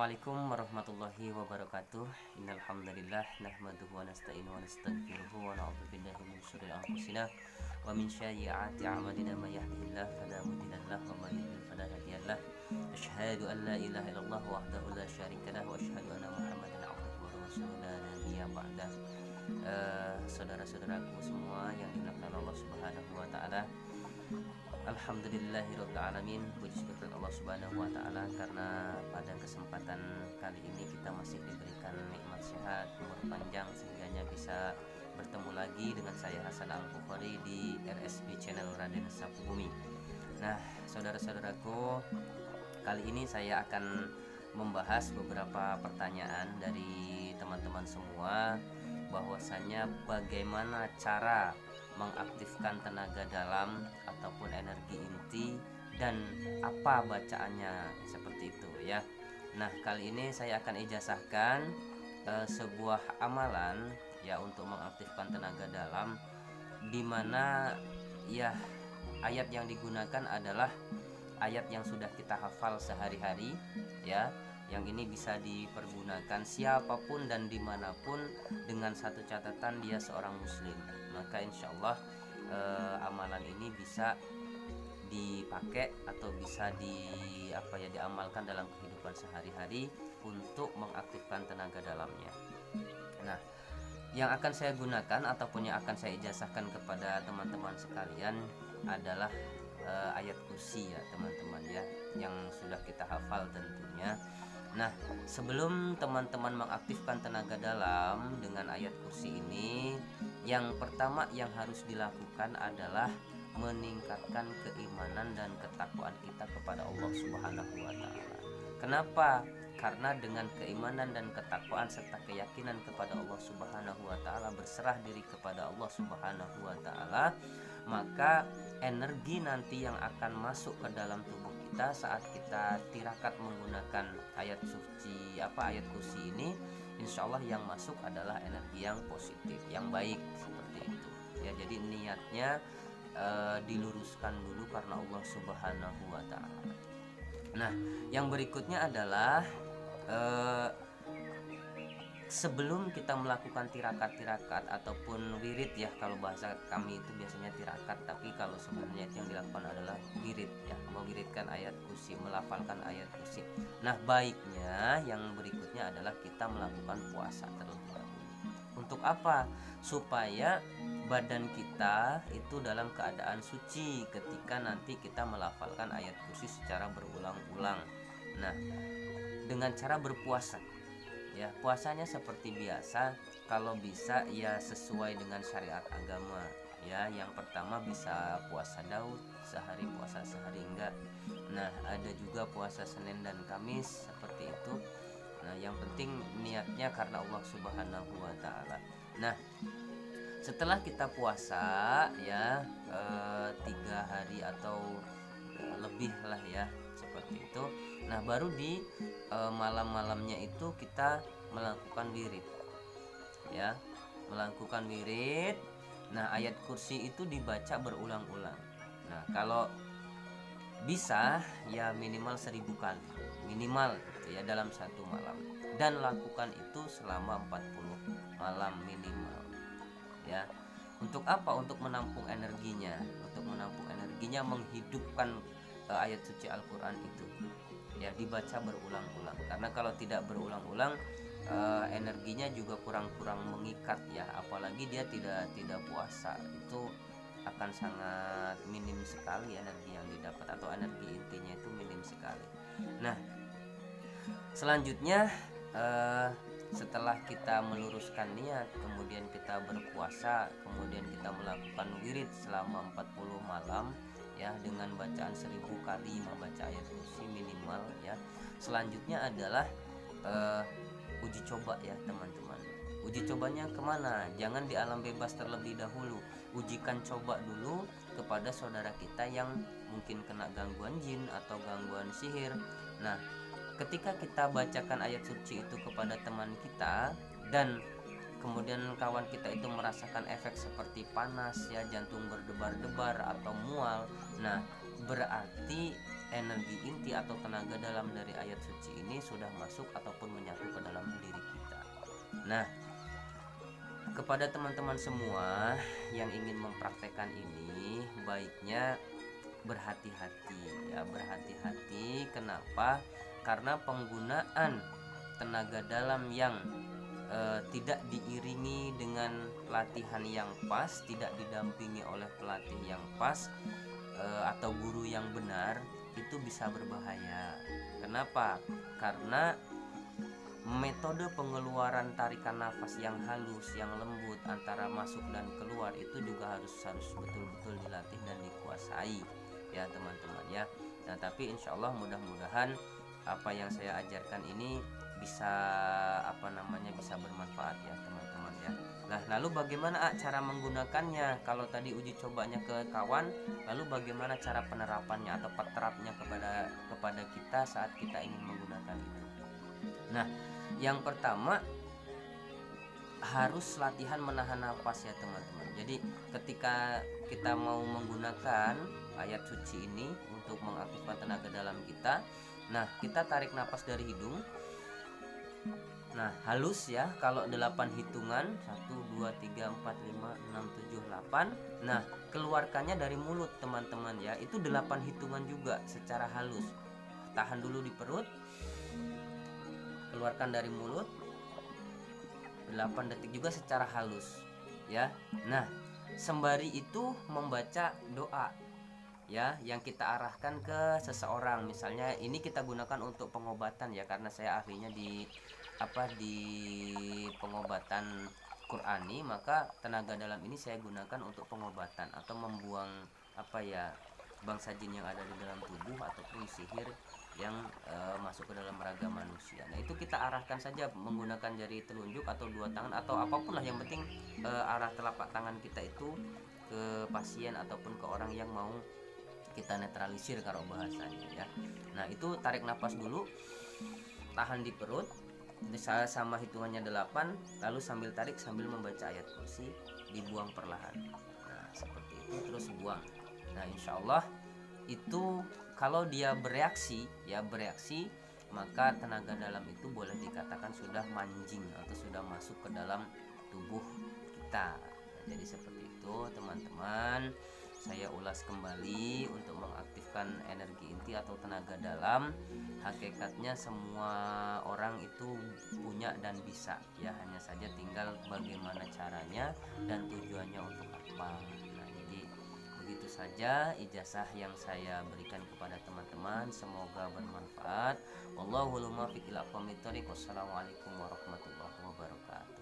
Assalamualaikum warahmatullahi wabarakatuh. Innal hamdalillah nahmaduhu wa nasta'inu wa nastaghfiruhu wa na'udzu billahi min syururi anfusina wa min sayyiati a'malina may yahdihillahu fala mudilla lahu wa may yudlil fala hadiyalah. Asyhadu an la ilaha illallah wahdahu la syarika lahu wa asyhadu anna Muhammadan abduhu wa rasuluhu la nabiyya ba'dah. Saudara-saudaraku semua yang dimuliakan Allah Subhanahu wa taala. Alhamdulillahirabbil alamin. Puji syukur Allah Subhanahu wa taala karena pada kesempatan kali ini kita masih diberikan nikmat sehat, umur panjang sehingga bisa bertemu lagi dengan saya Hasan Al-Bukhari di RSB channel Raden Sapubumi. Nah, saudara-saudaraku, kali ini saya akan membahas beberapa pertanyaan dari teman-teman semua, bahwasanya bagaimana cara mengaktifkan tenaga dalam ataupun energi inti dan apa bacaannya, seperti itu ya. Nah, kali ini saya akan ijazahkan sebuah amalan ya untuk mengaktifkan tenaga dalam, di mana ya ayat yang digunakan adalah ayat yang sudah kita hafal sehari-hari ya. Yang ini bisa dipergunakan siapapun dan dimanapun dengan satu catatan, dia seorang muslim. Maka insya Allah amalan ini bisa dipakai atau bisa diamalkan dalam kehidupan sehari-hari untuk mengaktifkan tenaga dalamnya. Nah, yang akan saya gunakan ataupun yang akan saya ijazahkan kepada teman-teman sekalian adalah ayat kursi ya teman-teman ya, yang sudah kita hafal tentunya. Nah, sebelum teman-teman mengaktifkan tenaga dalam dengan ayat kursi ini, yang pertama yang harus dilakukan adalah meningkatkan keimanan dan ketakwaan kita kepada Allah Subhanahu wa taala. Kenapa? Karena dengan keimanan dan ketakwaan serta keyakinan kepada Allah Subhanahu wa taala, berserah diri kepada Allah Subhanahu wa taala, maka energi nanti yang akan masuk ke dalam tubuh kita saat kita tirakat menggunakan ayat kursi ini, insya Allah yang masuk adalah energi yang positif, yang baik, seperti itu ya. Jadi niatnya diluruskan dulu karena Allah Subhanahu wa taala. Nah, yang berikutnya adalah sebelum kita melakukan tirakat ataupun wirid ya, kalau bahasa kami itu biasanya tirakat, tapi kalau sebenarnya itu yang dilakukan adalah wirid ya, mewiridkan ayat kursi, melafalkan ayat kursi. Nah, baiknya yang berikutnya adalah kita melakukan puasa terlebih dahulu. Untuk apa? Supaya badan kita itu dalam keadaan suci ketika nanti kita melafalkan ayat kursi secara berulang-ulang. Nah, dengan cara berpuasa ya, puasanya seperti biasa, kalau bisa ya sesuai dengan syariat agama ya. Yang pertama bisa puasa Daud, sehari puasa sehari enggak. Nah, ada juga puasa Senin dan Kamis, seperti itu. Nah, yang penting niatnya karena Allah Subhanahu wa taala. Nah, setelah kita puasa ya 3 hari atau lebih lah ya, seperti itu. Nah, baru di malam-malamnya itu kita melakukan wirid ya, melakukan wirid. Nah, ayat kursi itu dibaca berulang-ulang. Nah, kalau bisa ya minimal 1000 kali minimal gitu ya dalam satu malam, dan lakukan itu selama 40 malam minimal ya. Untuk apa? Untuk menampung energinya, menghidupkan ayat suci Al-Quran itu ya, dibaca berulang-ulang. Karena kalau tidak berulang-ulang energinya juga kurang mengikat ya, apalagi dia tidak puasa, itu akan sangat minim sekali energi yang didapat, atau energi intinya itu minim sekali. Nah, selanjutnya setelah kita meluruskan niat, kemudian kita berpuasa, kemudian kita melakukan wirid selama 40 malam ya, dengan bacaan 1000 kali membaca ayat kursi minimal ya. Selanjutnya adalah uji coba ya teman-teman. Uji cobanya kemana? Jangan di alam bebas terlebih dahulu. Ujikan coba dulu kepada saudara kita yang mungkin kena gangguan jin atau gangguan sihir. Nah, ketika kita bacakan ayat suci itu kepada teman kita, dan kemudian kawan kita itu merasakan efek seperti panas ya, jantung berdebar-debar atau mual, nah berarti energi inti atau tenaga dalam dari ayat suci ini sudah masuk ataupun menyatu ke dalam diri kita. Nah, kepada teman-teman semua yang ingin mempraktekkan ini, baiknya berhati-hati ya, berhati-hati. Kenapa? Karena penggunaan tenaga dalam yang tidak diiringi dengan latihan yang pas, tidak didampingi oleh pelatih yang pas, atau guru yang benar, itu bisa berbahaya. Kenapa? Karena metode pengeluaran tarikan nafas yang halus, yang lembut antara masuk dan keluar itu juga harus betul-betul dilatih dan dikuasai ya teman-teman ya. Nah, tapi insya Allah mudah-mudahan apa yang saya ajarkan ini bisa bisa bermanfaat ya teman-teman ya. Nah, lalu bagaimana cara menggunakannya? Kalau tadi uji cobanya ke kawan, lalu bagaimana cara penerapannya atau peterapnya kepada kita saat kita ingin menggunakan itu? Nah, yang pertama harus latihan menahan nafas ya teman-teman. Jadi ketika kita mau menggunakan ayat suci ini untuk mengaktifkan tenaga dalam kita, nah kita tarik nafas dari hidung. Nah, halus ya, kalau 8 hitungan 1, 2, 3, 4, 5, 6, 7, 8. Nah, keluarkannya dari mulut teman-teman ya, itu 8 hitungan juga secara halus. Tahan dulu di perut, keluarkan dari mulut 8 detik juga secara halus ya. Nah, sembari itu membaca doa ya yang kita arahkan ke seseorang. Misalnya ini kita gunakan untuk pengobatan ya, karena saya ahlinya di pengobatan Qurani, maka tenaga dalam ini saya gunakan untuk pengobatan atau membuang bangsa jin yang ada di dalam tubuh ataupun sihir yang masuk ke dalam raga manusia. Nah, itu kita arahkan saja menggunakan jari telunjuk atau 2 tangan atau apapun lah, yang penting arah telapak tangan kita itu ke pasien ataupun ke orang yang mau kita netralisir kalau bahasanya ya. Nah, itu tarik nafas dulu, tahan di perut sama hitungannya 8, lalu sambil tarik sambil membaca ayat kursi, dibuang perlahan. Nah, seperti itu, terus buang. Nah, insya Allah itu kalau dia bereaksi, maka tenaga dalam itu boleh dikatakan sudah manjing atau sudah masuk ke dalam tubuh kita. Nah, jadi seperti itu teman-teman, saya ulas kembali untuk mengaktifkan energi inti atau tenaga dalam. Hakikatnya semua orang itu punya dan bisa ya, hanya saja tinggal bagaimana caranya dan tujuannya untuk apa. Nah, jadi begitu saja ijazah yang saya berikan kepada teman-teman, semoga bermanfaat. Wallahul muwaffiq ila aqwamit thoriq. Wassalamualaikum warahmatullahi wabarakatuh.